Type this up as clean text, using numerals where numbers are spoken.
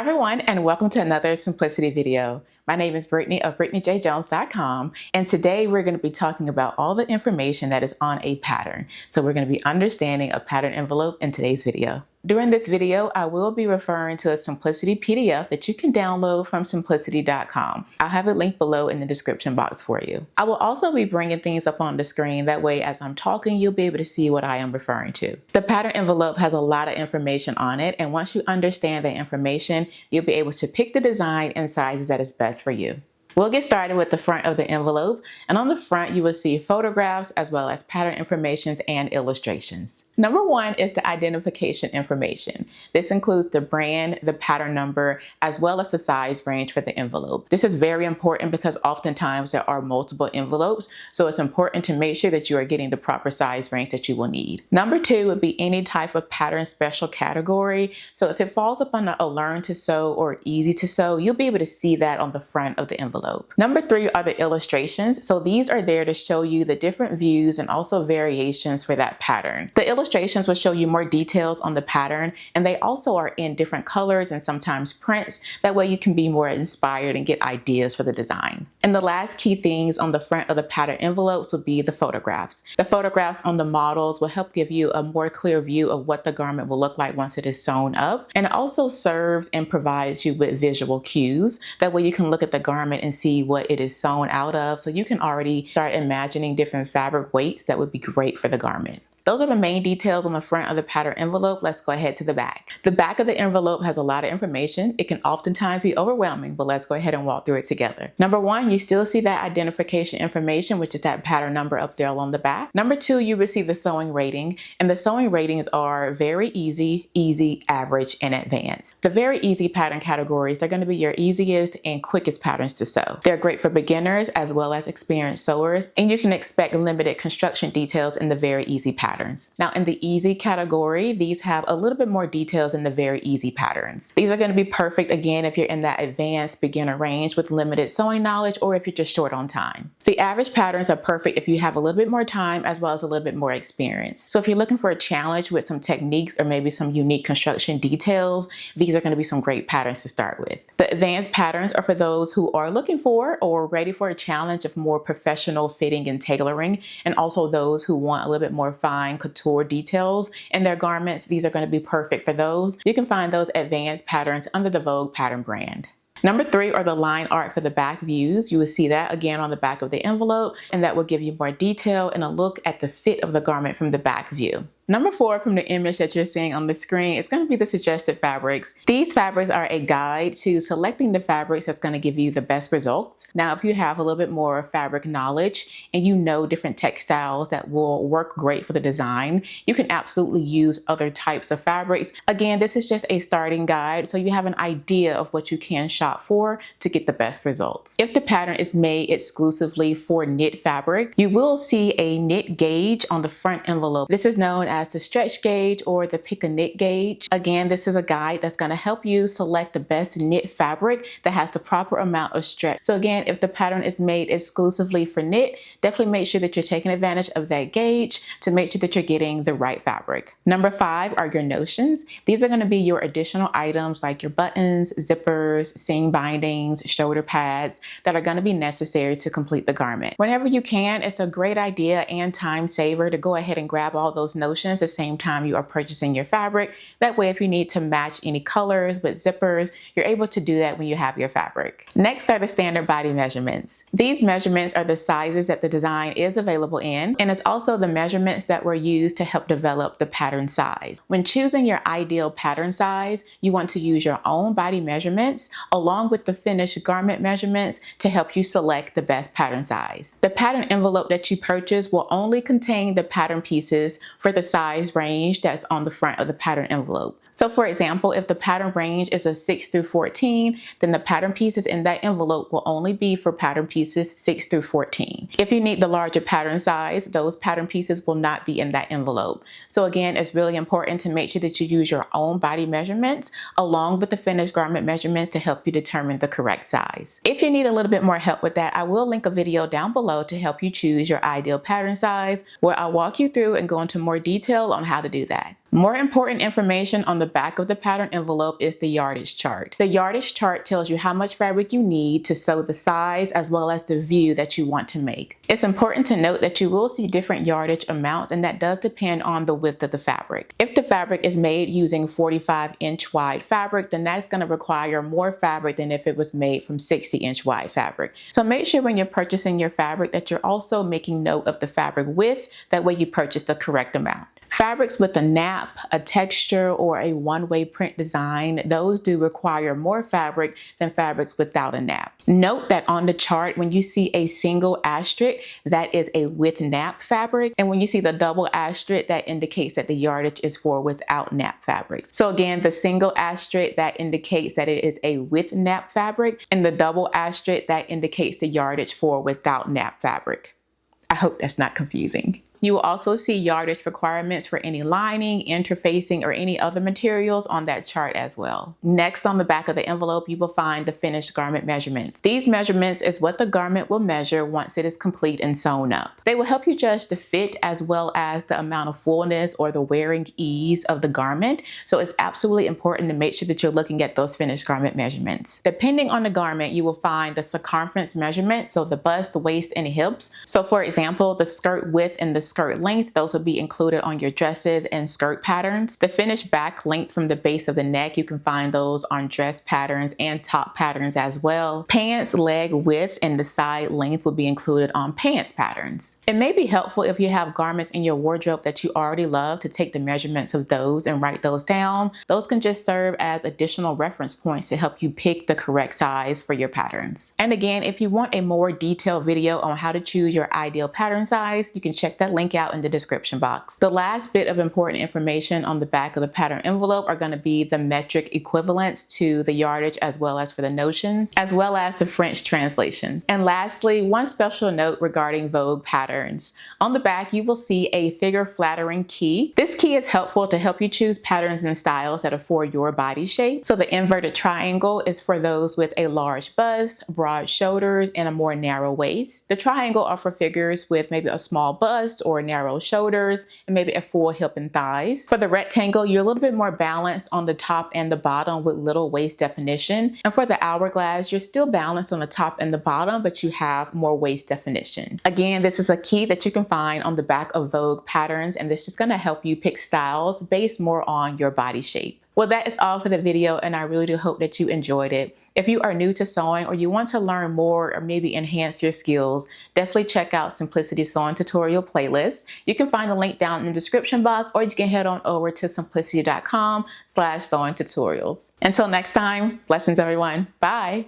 everyone, and welcome to another Simplicity video. My name is Brittany of BrittanyJJones.com, and today we're going to be talking about all the information that is on a pattern. So we're going to be understanding a pattern envelope in today's video. During this video, I will be referring to a Simplicity PDF that you can download from simplicity.com. I'll have it linked below in the description box for you. I will also be bringing things up on the screen. That way, as I'm talking, you'll be able to see what I am referring to. The pattern envelope has a lot of information on it, and once you understand that information, you'll be able to pick the design and sizes that is best for you. We'll get started with the front of the envelope, and on the front you will see photographs as well as pattern information and illustrations. Number one is the identification information. This includes the brand, the pattern number, as well as the size range for the envelope. This is very important because oftentimes there are multiple envelopes, so it's important to make sure that you are getting the proper size range that you will need. Number two would be any type of pattern special category. So if it falls upon a learn to sew or easy to sew, you'll be able to see that on the front of the envelope. Number three are the illustrations. So these are there to show you the different views and also variations for that pattern. The illustrations will show you more details on the pattern, and they also are in different colors and sometimes prints. That way you can be more inspired and get ideas for the design. And the last key things on the front of the pattern envelopes would be the photographs. The photographs on the models will help give you a more clear view of what the garment will look like once it is sewn up. And it also serves and provides you with visual cues. That way you can look at the garment and see what it is sewn out of. So you can already start imagining different fabric weights that would be great for the garment. Those are the main details on the front of the pattern envelope. Let's go ahead to the back. The back of the envelope has a lot of information. It can oftentimes be overwhelming, but let's go ahead and walk through it together. Number one, you still see that identification information, which is that pattern number up there along the back. Number two, you receive the sewing rating, and the sewing ratings are very easy, average, and advanced. The very easy pattern categories, they're going to be your easiest and quickest patterns to sew. They're great for beginners as well as experienced sewers, and you can expect limited construction details in the very easy patterns. Now in the easy category, these have a little bit more details than the very easy patterns. These are going to be perfect again if you're in that advanced beginner range with limited sewing knowledge or if you're just short on time. The average patterns are perfect if you have a little bit more time as well as a little bit more experience. So if you're looking for a challenge with some techniques or maybe some unique construction details, these are going to be some great patterns to start with. The advanced patterns are for those who are looking for or ready for a challenge of more professional fitting and tailoring, and also those who want a little bit more fine couture details in their garments. These are going to be perfect for those. You can find those advanced patterns under the Vogue pattern brand. Number three are the line art for the back views. You will see that again on the back of the envelope, and that will give you more detail and a look at the fit of the garment from the back view. Number four from the image that you're seeing on the screen is going to be the suggested fabrics. These fabrics are a guide to selecting the fabrics that's going to give you the best results. Now, if you have a little bit more fabric knowledge and you know different textiles that will work great for the design, you can absolutely use other types of fabrics. Again, this is just a starting guide, so you have an idea of what you can shop for to get the best results. If the pattern is made exclusively for knit fabric, you will see a knit gauge on the front envelope. This is known as the stretch gauge or the pick a knit gauge. Again, this is a guide that's going to help you select the best knit fabric that has the proper amount of stretch. So again, if the pattern is made exclusively for knit, definitely make sure that you're taking advantage of that gauge to make sure that you're getting the right fabric. Number five are your notions. These are going to be your additional items like your buttons, zippers, seam bindings, shoulder pads that are going to be necessary to complete the garment. Whenever you can, it's a great idea and time saver to go ahead and grab all those notions at the same time you are purchasing your fabric. That way, if you need to match any colors with zippers, you're able to do that when you have your fabric. Next are the standard body measurements. These measurements are the sizes that the design is available in, and it's also the measurements that were used to help develop the pattern size. When choosing your ideal pattern size, you want to use your own body measurements along with the finished garment measurements to help you select the best pattern size. The pattern envelope that you purchase will only contain the pattern pieces for the size range that's on the front of the pattern envelope. So for example, if the pattern range is a 6 through 14, then the pattern pieces in that envelope will only be for pattern pieces 6 through 14. If you need the larger pattern size, those pattern pieces will not be in that envelope. So again, it's really important to make sure that you use your own body measurements along with the finished garment measurements to help you determine the correct size. If you need a little bit more help with that, I will link a video down below to help you choose your ideal pattern size, where I'll walk you through and go into more detail on how to do that. More important information on the back of the pattern envelope is the yardage chart. The yardage chart tells you how much fabric you need to sew the size as well as the view that you want to make. It's important to note that you will see different yardage amounts, and that does depend on the width of the fabric. If the fabric is made using 45-inch wide fabric, then that's going to require more fabric than if it was made from 60-inch wide fabric. So make sure when you're purchasing your fabric that you're also making note of the fabric width. That way you purchase the correct amount. Fabrics with a nap, a texture, or a one-way print design, those do require more fabric than fabrics without a nap. Note that on the chart, when you see a single asterisk, that is a with nap fabric. And when you see the double asterisk, that indicates that the yardage is for without nap fabrics. So again, the single asterisk, that indicates that it is a with nap fabric, and the double asterisk, that indicates the yardage for without nap fabric. I hope that's not confusing. You will also see yardage requirements for any lining, interfacing, or any other materials on that chart as well. Next, on the back of the envelope, you will find the finished garment measurements. These measurements is what the garment will measure once it is complete and sewn up. They will help you judge the fit as well as the amount of fullness or the wearing ease of the garment. So it's absolutely important to make sure that you're looking at those finished garment measurements. Depending on the garment, you will find the circumference measurement, so the bust, the waist, and hips. So for example, the skirt width and the skirt length, those will be included on your dresses and skirt patterns. The finished back length from the base of the neck, you can find those on dress patterns and top patterns as well. Pants, leg width, and the side length will be included on pants patterns. It may be helpful if you have garments in your wardrobe that you already love to take the measurements of those and write those down. Those can just serve as additional reference points to help you pick the correct size for your patterns. And again, if you want a more detailed video on how to choose your ideal pattern size, you can check that link out in the description box. The last bit of important information on the back of the pattern envelope are going to be the metric equivalents to the yardage, as well as for the notions, as well as the French translation. And lastly, one special note regarding Vogue patterns. On the back, you will see a figure flattering key. This key is helpful to help you choose patterns and styles that are for your body shape. So the inverted triangle is for those with a large bust, broad shoulders, and a more narrow waist. The triangle are for figures with maybe a small bust or narrow shoulders and maybe a full hip and thighs. For the rectangle, you're a little bit more balanced on the top and the bottom with little waist definition. And for the hourglass, you're still balanced on the top and the bottom, but you have more waist definition. Again, this is a key that you can find on the back of Vogue patterns, and this is going to help you pick styles based more on your body shape. Well, that is all for the video, and I really do hope that you enjoyed it. If you are new to sewing or you want to learn more or maybe enhance your skills, definitely check out Simplicity Sewing Tutorial playlist. You can find the link down in the description box, or you can head on over to simplicity.com/sewing tutorials. Until next time, blessings everyone. Bye.